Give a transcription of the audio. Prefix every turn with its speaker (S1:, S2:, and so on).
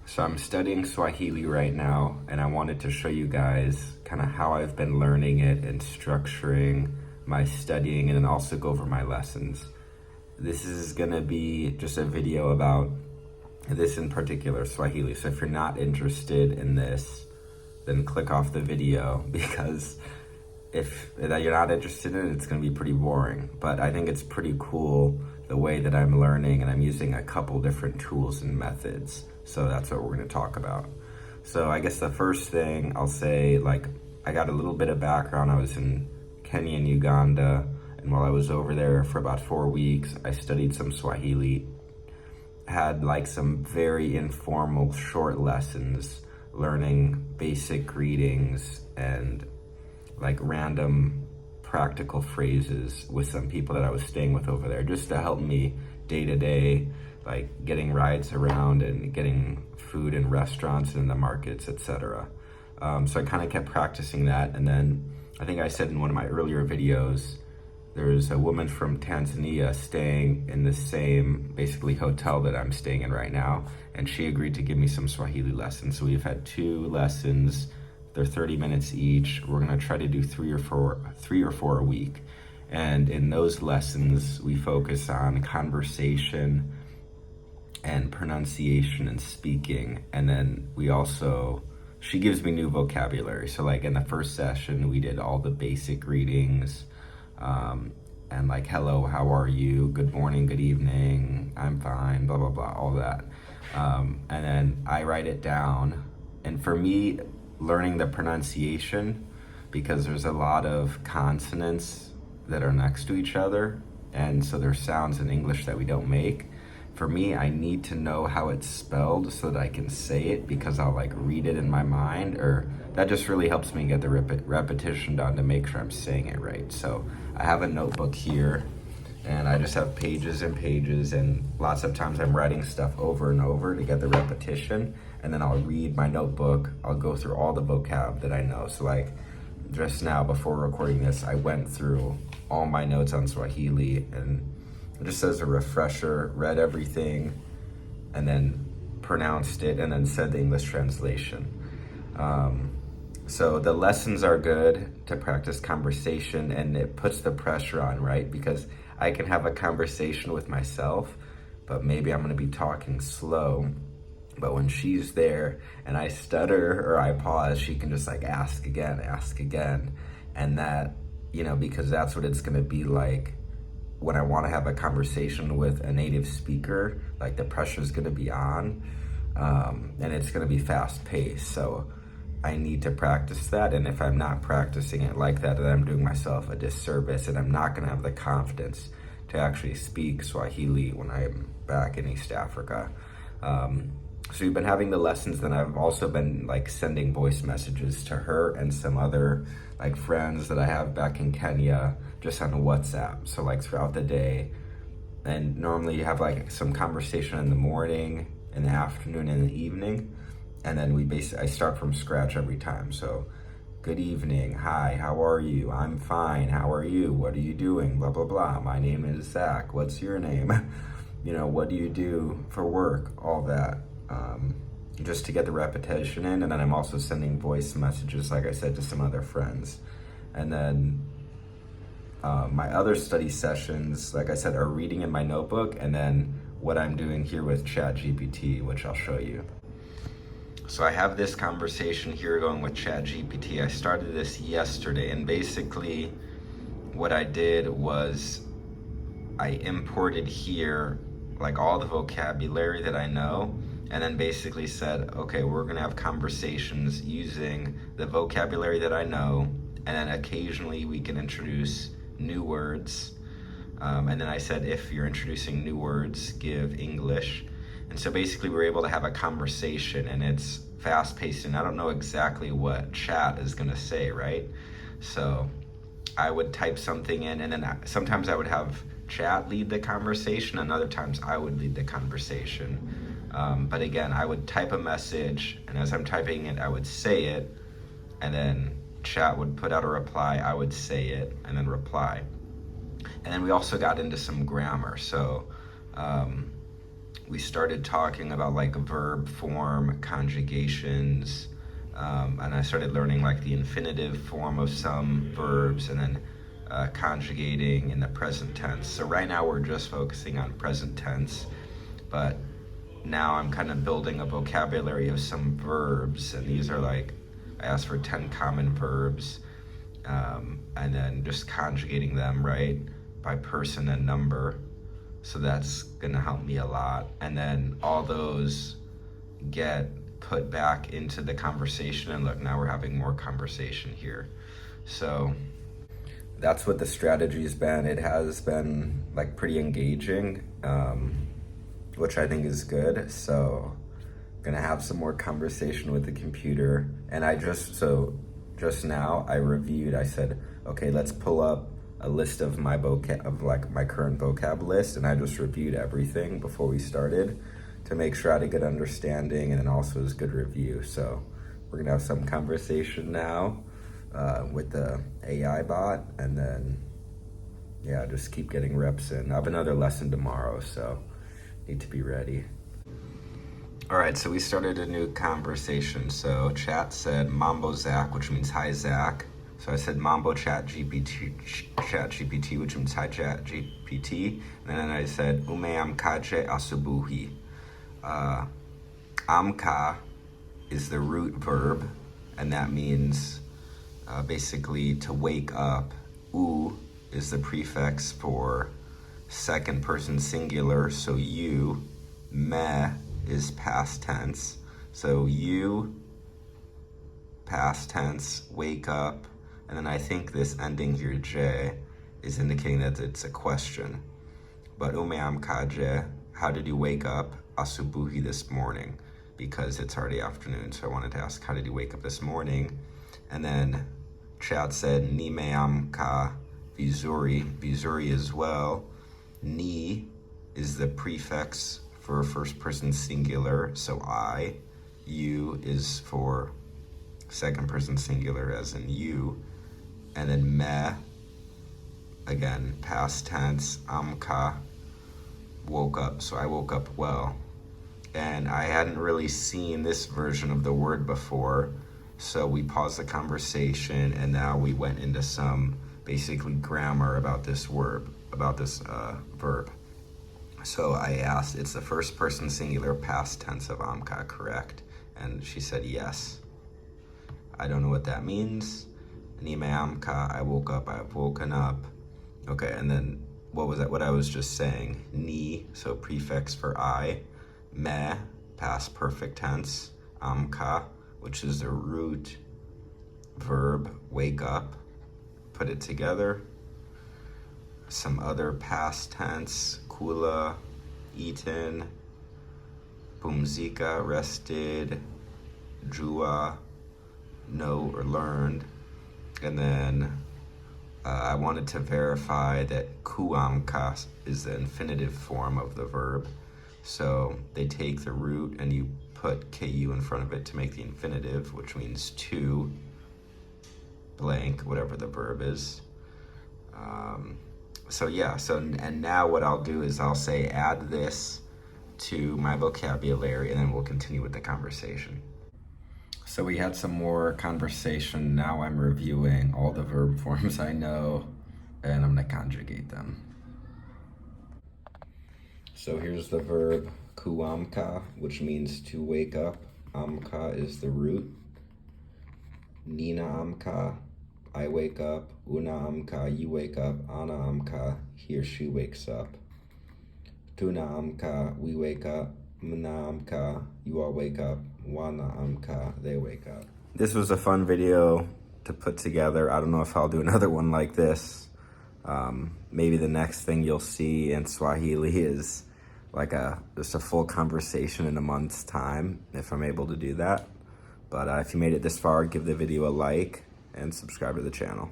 S1: So I'm studying Swahili right now, and I wanted to show you guys kind of how I've been learning it and structuring my studying, and then also go over my lessons. This is gonna be just a video about this in particular, Swahili. So if you're not interested in this, then click off the video, because if that you're not interested in it, it's gonna be pretty boring. But I think it's pretty cool the way that I'm learning, and I'm using a couple different tools and methods. So that's what we're gonna talk about. So I guess the first thing I'll say, I got a little bit of background. I was in Kenya and Uganda, and while I was over there for about 4 weeks, I studied some Swahili, had some very informal short lessons, learning basic greetings and random practical phrases with some people that I was staying with over there, just to help me day to day, getting rides around and getting food in restaurants and in the markets, etc. So I kind of kept practicing that. And then I think I said in one of my earlier videos, there's a woman from Tanzania staying in the same basically hotel that I'm staying in right now, and she agreed to give me some Swahili lessons. So we've had 2 lessons. They're 30 minutes each. We're gonna try to do three or four a week. And in those lessons, we focus on conversation and pronunciation and speaking. And then she gives me new vocabulary. So in the first session, we did all the basic greetings, and hello, how are you? Good morning, good evening, I'm fine, blah, blah, blah, all that. And then I write it down. And for me, learning the pronunciation, because there's a lot of consonants that are next to each other, and so there's sounds in English that we don't make. For me, I need to know how it's spelled so that I can say it, because I'll read it in my mind, or that just really helps me get the repetition down to make sure I'm saying it right. So I have a notebook here, and I just have pages and pages, and lots of times I'm writing stuff over and over to get the repetition, and then I'll read my notebook. I'll go through all the vocab that I know. So just now before recording this, I went through all my notes on Swahili, and just as a refresher, read everything, and then pronounced it, and then said the English translation. So the lessons are good to practice conversation, and it puts the pressure on, right? Because I can have a conversation with myself, but maybe I'm gonna be talking slow. But when she's there and I stutter or I pause, she can just ask again. And that, because that's what it's gonna be like when I wanna have a conversation with a native speaker. The pressure's gonna be on, and it's gonna be fast paced. So I need to practice that. And if I'm not practicing it like that, then I'm doing myself a disservice, and I'm not gonna have the confidence to actually speak Swahili when I'm back in East Africa. So we've been having the lessons, then I've also been sending voice messages to her and some other friends that I have back in Kenya, just on WhatsApp. So throughout the day, and normally you have some conversation in the morning, in the afternoon, and the evening, and then I start from scratch every time. So good evening, hi, how are you? I'm fine, how are you? What are you doing? Blah, blah, blah. My name is Zach. What's your name? What do you do for work? All that. Just to get the repetition in. And then I'm also sending voice messages, like I said, to some other friends. And then my other study sessions, like I said, are reading in my notebook, and then what I'm doing here with ChatGPT, which I'll show you. So I have this conversation here going with ChatGPT. I started this yesterday, and basically what I did was I imported here all the vocabulary that I know, and then basically said, okay, we're gonna have conversations using the vocabulary that I know, and then occasionally we can introduce new words. And then I said, if you're introducing new words, give English. And so basically we're able to have a conversation, and it's fast paced, and I don't know exactly what chat is gonna say, right? So I would type something in, and then sometimes I would have chat lead the conversation, and other times I would lead the conversation. But again, I would type a message, and as I'm typing it, I would say it, and then chat would put out a reply, I would say it, and then reply. And then we also got into some grammar. So we started talking about like verb form, conjugations, and I started learning like the infinitive form of some verbs, and then conjugating in the present tense. So right now we're just focusing on present tense, but now I'm kind of building a vocabulary of some verbs, and these are like, I asked for 10 common verbs, and then just conjugating them, right, by person and number. So that's gonna help me a lot. And then all those get put back into the conversation, and look, now we're having more conversation here. So that's what the strategy's been. It has been like pretty engaging, which I think is good. So I'm gonna have some more conversation with the computer. And just now I reviewed, I said, okay, let's pull up a list of my my current vocab list, and I just reviewed everything before we started to make sure I had a good understanding, and then also as good review. So we're gonna have some conversation now with the AI bot, and then yeah, just keep getting reps in. I have another lesson tomorrow, so need to be ready. All right, so we started a new conversation. So chat said Mambo Zach, which means hi Zach. So I said Mambo Chat GPT, which means hi Chat GPT. And then I said Ume amkaje asubuhi. Amka is the root verb, and that means basically to wake up. U is the prefix for second person singular, so you. Me is past tense, so you, past tense, wake up. And then I think this ending here, J, is indicating that it's a question. But Ume amkaje, how did you wake up? Asubuhi, this morning, because it's already afternoon. So I wanted to ask, how did you wake up this morning? And then chat said, Ni me amka vizuri. Vizuri as well. Ni is the prefix for first person singular, so I. You is for second person singular, as in you. And then me, again, past tense, amka, woke up. So I woke up well. And I hadn't really seen this version of the word before, so we paused the conversation, and now we went into some basically grammar about this verb. So I asked, it's the first person singular past tense of amka, correct? And she said yes. I don't know what that means. Nime amka, I woke up, I've woken up. Okay, and then what was that? What I was just saying. Ni, so prefix for I. Me, past perfect tense. Amka, which is the root verb, wake up. Put it together. Some other past tense. Kula, eaten. Pumzika, rested. Jua, know or learned. And then I wanted to verify that kuamka is the infinitive form of the verb. So they take the root and you put ku in front of it to make the infinitive, which means to blank, whatever the verb is. And now what I'll do is I'll say add this to my vocabulary, and then we'll continue with the conversation. So we had some more conversation. Now I'm reviewing all the verb forms I know, and I'm gonna conjugate them. So here's the verb kuamka, which means to wake up. Amka is the root. Nina amka, I wake up. Una amka, you wake up. Ana amka, he or she wakes up. Tuna amka, we wake up. Mna amka, you all wake up. Wana amka, they wake up. This was a fun video to put together. I don't know if I'll do another one like this. Maybe the next thing you'll see in Swahili is like just a full conversation in a month's time, if I'm able to do that. But if you made it this far, give the video a like and subscribe to the channel.